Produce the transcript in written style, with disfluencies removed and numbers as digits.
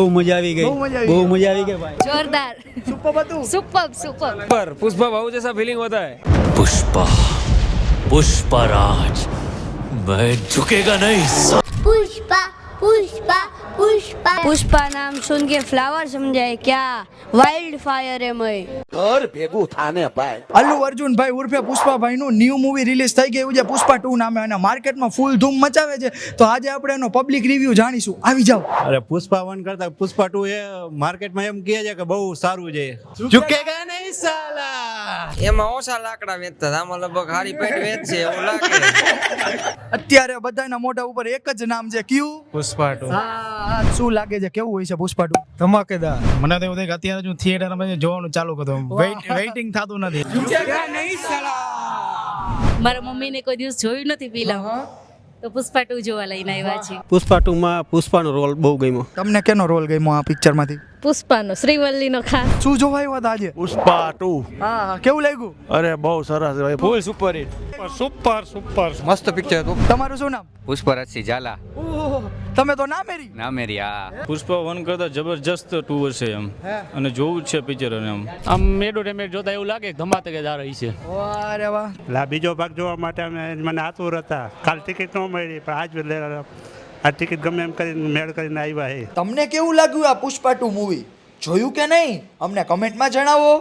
બહુ મજા આવી ગઈ, બહુ મજા આવી ગઈ ભાઈ, जोरदार, सुपर હતું सुपर सुपर। पर पुष्पा भाऊ जैसा फीलिंग होता है। पुष्पा पुष्पराज मैं झुकेगा नहीं। पुष्पा पुष्पा पुष्पा पुष्पा नाम सुन के फ्लावर समझाए क्या? वाइल्ड फायर है मैं। અલ્લુ અર્જુન ભાઈ ઉર્ફે પુષ્પાભાઈ નું ન્યૂ મૂવી રિલીઝ થઈ ગયું છે પુષ્પા 2 નામે અને માર્કેટમાં ફૂલ ધૂમ મચાવે છે. તો આજે આપણે એનો પબ્લિક રિવ્યુ જાણીશું. આવી જાઓ. અરે પુષ્પા 1 કરતા પુષ્પા 2 એ માર્કેટમાં એમ કહે છે કે બહુ સારું છે. ઝુકેગા નહીં સાલા. એમાં ઓછા લાકડા વેચતા આમાં લગભગ હારી પેટ વેચશે એવું લાગે। અત્યારે બધાના મોઢા ઉપર એક જ નામ છે ક્યુ પુષ્પા 2 હા. શું લાગે છે કેવું હોય છે પુષ્પા 2? ધમાકેદાર. મને તો એવું થાય કે અત્યારે જો થિયેટરમાં જોવાનું ચાલુ કરતો વેઇટિંગ થતું નથી. મારા મમ્મીને કોઈ દિવસ જોયું નથી ફિલ્મ, તો પુષ્પા 2 જોવા લઈને આવ્યા છે. પુષ્પા 2 માં પુષ્પાનો રોલ બહુ ગમ્યો. તમને કેનો રોલ ગમ્યો આ પિક્ચર માંથી? પુષ્પાનો, શ્રીવલ્લીનો ખાસ. શું જોવા આવ્યા હતા આજે? પુષ્પા 2 હા કેવું લાગ્યું? અરે બહુ સરસ ભાઈ, ફૂલ સુપર હિટ, સુપર સુપર મસ્ત પિક્ચર હતું। તમારું શું નામ? પુષ્પરાજસિંહ ઝાલા ઓહો, તમે તો ના મેરી. ના મેરી આ પુષ્પા 1 કરતા જબરજસ્ત 2 હશે એમ, અને જોવું જ છે પિક્ચર. અને આમ એડવર્ટાઇઝમેન્ટ જોતા એવું લાગે ધમાકેદાર રહી છે. અરે વાહ. લા બીજો ભાગ જોવા માટે મને આતુર હતા. કાલ ટિકિટ ન મળી પણ આજ આ ટિકિટ ગમે એમ કરીને મેળ કરીને આવ્યા હે. તમને કેવું લાગ્યું આ પુષ્પા 2 મૂવી? જોયું કે નહીં? અમને કમેન્ટમાં જણાવો.